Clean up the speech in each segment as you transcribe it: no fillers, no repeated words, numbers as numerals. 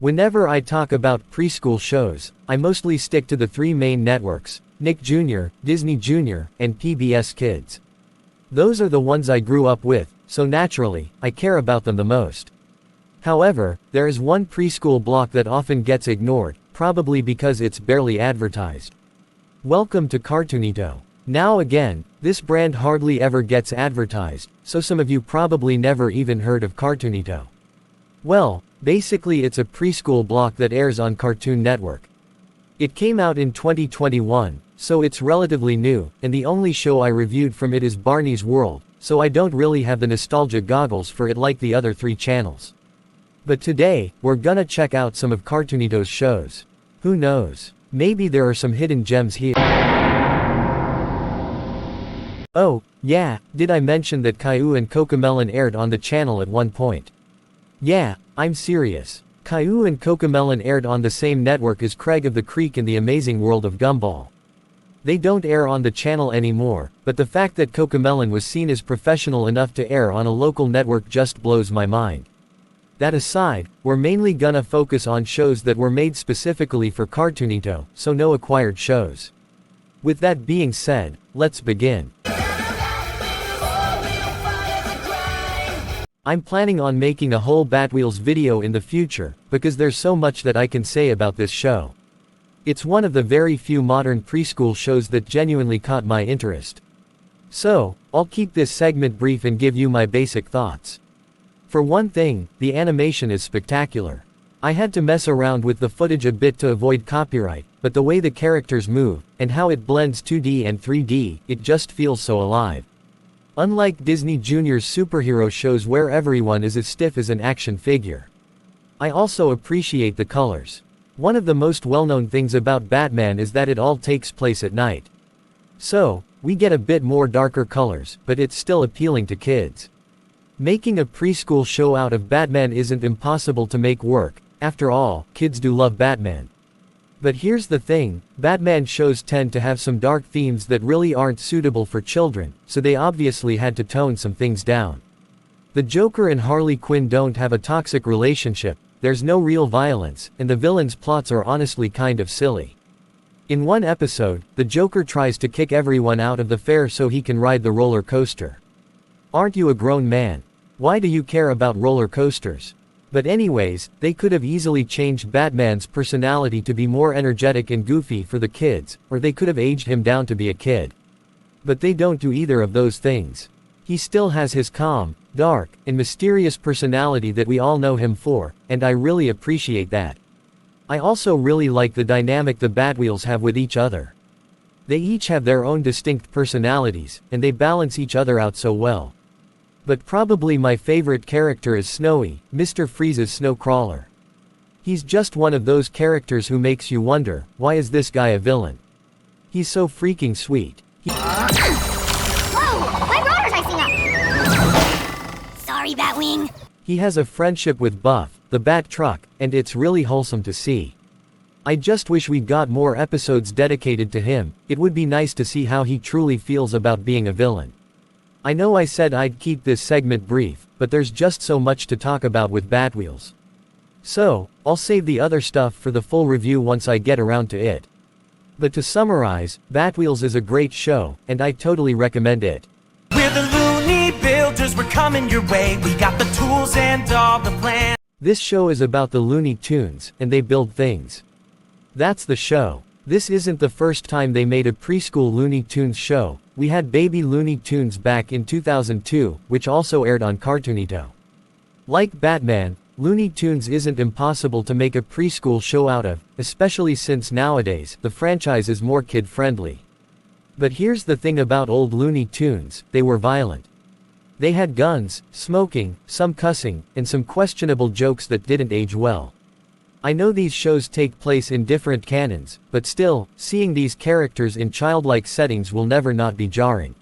Whenever I talk about preschool shows, I mostly stick to the three main networks: Nick Jr., Disney Jr., and PBS Kids. Those are the ones I grew up with, so naturally, I care about them the most. However, there is one preschool block that often gets ignored, probably because it's barely advertised. Welcome to Cartoonito. Now again, this brand hardly ever gets advertised, so some of you probably never even heard of Cartoonito. Well, basically it's a preschool block that airs on Cartoon Network. It came out in 2021, so it's relatively new, and the only show I reviewed from it is Barney's World, so I don't really have the nostalgia goggles for it like the other three channels. But today, we're gonna check out some of Cartoonito's shows. Who knows? Maybe there are some hidden gems here. Oh, yeah, did I mention that Caillou and Cocomelon aired on the channel at one point? Yeah, I'm serious. Caillou and Cocomelon aired on the same network as Craig of the Creek and the Amazing World of Gumball. They don't air on the channel anymore, but the fact that Cocomelon was seen as professional enough to air on a local network just blows my mind. That aside, we're mainly gonna focus on shows that were made specifically for Cartoonito, so no acquired shows. With that being said, let's begin. I'm planning on making a whole Batwheels video in the future, because there's so much that I can say about this show. It's one of the very few modern preschool shows that genuinely caught my interest. So, I'll keep this segment brief and give you my basic thoughts. For one thing, the animation is spectacular. I had to mess around with the footage a bit to avoid copyright, but the way the characters move, and how it blends 2D and 3D, it just feels so alive. Unlike Disney Jr.'s superhero shows where everyone is as stiff as an action figure. I also appreciate the colors. One of the most well-known things about Batman is that it all takes place at night. So, we get a bit more darker colors, but it's still appealing to kids. Making a preschool show out of Batman isn't impossible to make work. After all, kids do love Batman. But here's the thing, Batman shows tend to have some dark themes that really aren't suitable for children, so they obviously had to tone some things down. The Joker and Harley Quinn don't have a toxic relationship, there's no real violence, and the villain's plots are honestly kind of silly. In one episode, the Joker tries to kick everyone out of the fair so he can ride the roller coaster. Aren't you a grown man? Why do you care about roller coasters? But anyways, they could have easily changed Batman's personality to be more energetic and goofy for the kids, or they could have aged him down to be a kid. But they don't do either of those things. He still has his calm, dark, and mysterious personality that we all know him for, and I really appreciate that. I also really like the dynamic the Batwheels have with each other. They each have their own distinct personalities, and they balance each other out so well. But probably my favorite character is Snowy, Mr. Freeze's snow crawler. He's just one of those characters who makes you wonder, why is this guy a villain? He's so freaking sweet. Whoa! My rotor's icing up! Sorry, Batwing. He has a friendship with Buff, the Bat Truck, and it's really wholesome to see. I just wish we got more episodes dedicated to him. It would be nice to see how he truly feels about being a villain. I know I said I'd keep this segment brief, but there's just so much to talk about with Batwheels. So, I'll save the other stuff for the full review once I get around to it. But to summarize, Batwheels is a great show, and I totally recommend it. We're the Looney Builders, we're coming your way, we got the tools and all the plans. This show is about the Looney Tunes, and they build things. That's the show. This isn't the first time they made a preschool Looney Tunes show. We had Baby Looney Tunes back in 2002, which also aired on Cartoonito. Like Batman, Looney Tunes isn't impossible to make a preschool show out of, especially since nowadays, the franchise is more kid-friendly. But here's the thing about old Looney Tunes, they were violent. They had guns, smoking, some cussing, and some questionable jokes that didn't age well. I know these shows take place in different canons, but still, seeing these characters in childlike settings will never not be jarring.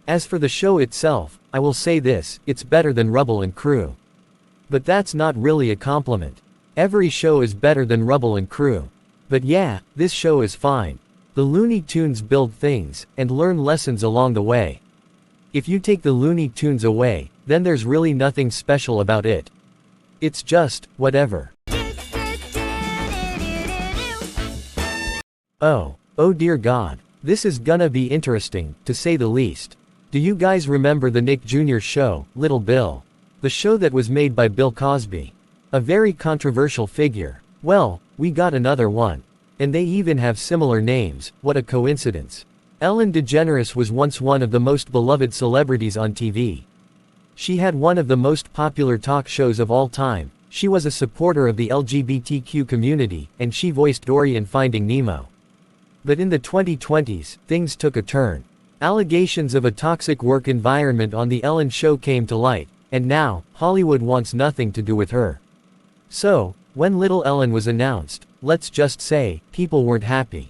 As for the show itself, I will say this, it's better than Rubble and Crew. But that's not really a compliment. Every show is better than Rubble and Crew. But yeah, this show is fine. The Looney Tunes build things, and learn lessons along the way. If you take the Looney Tunes away, then there's really nothing special about it. It's just, whatever. Oh dear God. This is gonna be interesting, to say the least. Do you guys remember the Nick Jr. show, Little Bill? The show that was made by Bill Cosby. A very controversial figure. Well, we got another one. And they even have similar names, what a coincidence. Ellen DeGeneres was once one of the most beloved celebrities on TV. She had one of the most popular talk shows of all time. She was a supporter of the LGBTQ community, and she voiced Dory in Finding Nemo. But in the 2020s, things took a turn. Allegations of a toxic work environment on The Ellen Show came to light, and now, Hollywood wants nothing to do with her. So, when Little Ellen was announced, let's just say, people weren't happy.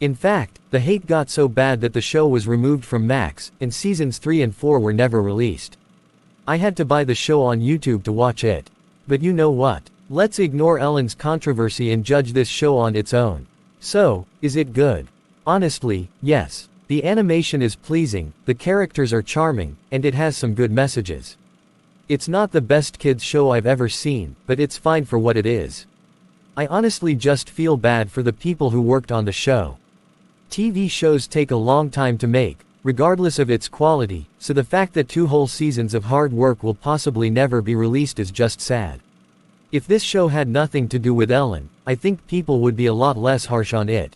In fact, the hate got so bad that the show was removed from Max, and seasons 3 and 4 were never released. I had to buy the show on YouTube to watch it. But you know what? Let's ignore Ellen's controversy and judge this show on its own. So, is it good? Honestly, yes. The animation is pleasing, the characters are charming, and it has some good messages. It's not the best kids show I've ever seen, but it's fine for what it is. I honestly just feel bad for the people who worked on the show. TV shows take a long time to make, regardless of its quality, so the fact that 2 whole seasons of hard work will possibly never be released is just sad. If this show had nothing to do with Ellen, I think people would be a lot less harsh on it.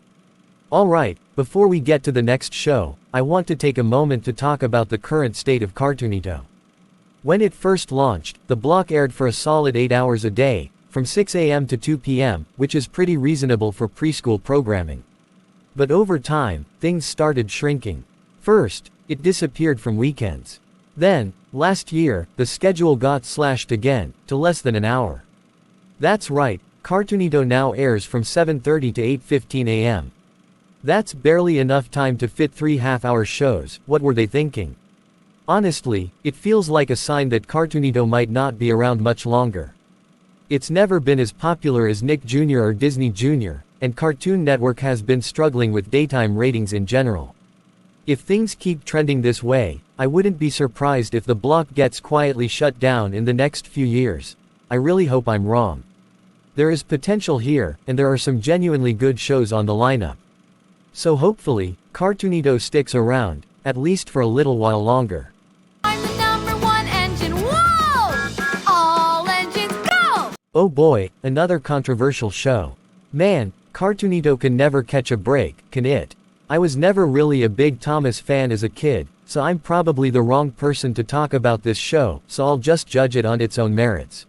Alright, before we get to the next show, I want to take a moment to talk about the current state of Cartoonito. When it first launched, the block aired for a solid 8 hours a day, from 6 a.m. to 2 p.m., which is pretty reasonable for preschool programming. But over time, things started shrinking. First, it disappeared from weekends. Then, last year, the schedule got slashed again, to less than an hour. That's right, Cartoonito now airs from 7:30 to 8:15 a.m. That's barely enough time to fit 3 half-hour shows. What were they thinking? Honestly, it feels like a sign that Cartoonito might not be around much longer. It's never been as popular as Nick Jr. or Disney Jr., and Cartoon Network has been struggling with daytime ratings in general. If things keep trending this way, I wouldn't be surprised if the block gets quietly shut down in the next few years. I really hope I'm wrong. There is potential here, and there are some genuinely good shows on the lineup. So hopefully, Cartoonito sticks around, at least for a little while longer. I'm the #1 engine. Whoa! All engines go! Oh boy, another controversial show. Man, Cartoonito can never catch a break, can it? I was never really a big Thomas fan as a kid, so I'm probably the wrong person to talk about this show, so I'll just judge it on its own merits.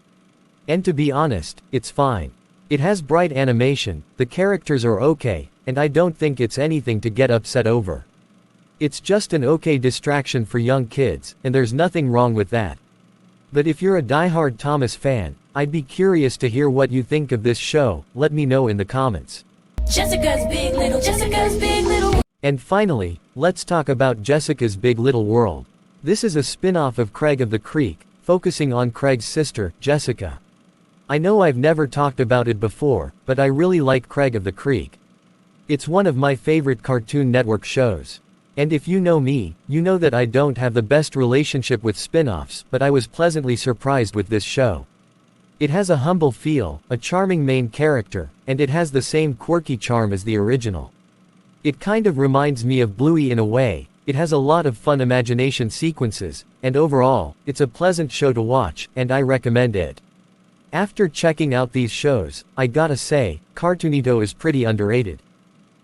And to be honest, it's fine. It has bright animation, the characters are okay, and I don't think it's anything to get upset over. It's just an okay distraction for young kids, and there's nothing wrong with that. But if you're a die-hard Thomas fan, I'd be curious to hear what you think of this show. Let me know in the comments. Jessica's Big Little. And finally, let's talk about Jessica's Big Little World. This is a spin-off of Craig of the Creek, focusing on Craig's sister, Jessica. I know I've never talked about it before, but I really like Craig of the Creek. It's one of my favorite Cartoon Network shows. And if you know me, you know that I don't have the best relationship with spin-offs, but I was pleasantly surprised with this show. It has a humble feel, a charming main character, and it has the same quirky charm as the original. It kind of reminds me of Bluey in a way. It has a lot of fun imagination sequences, and overall, it's a pleasant show to watch, and I recommend it. After checking out these shows, I gotta say, Cartoonito is pretty underrated.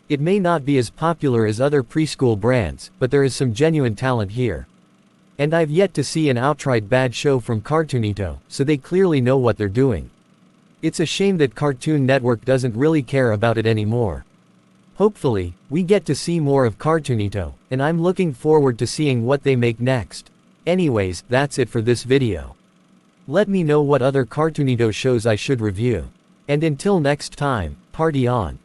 It may not be as popular as other preschool brands, but there is some genuine talent here. And I've yet to see an outright bad show from Cartoonito, so they clearly know what they're doing. It's a shame that Cartoon Network doesn't really care about it anymore. Hopefully, we get to see more of Cartoonito, and I'm looking forward to seeing what they make next. Anyways, that's it for this video. Let me know what other Cartoonito shows I should review. And until next time, party on.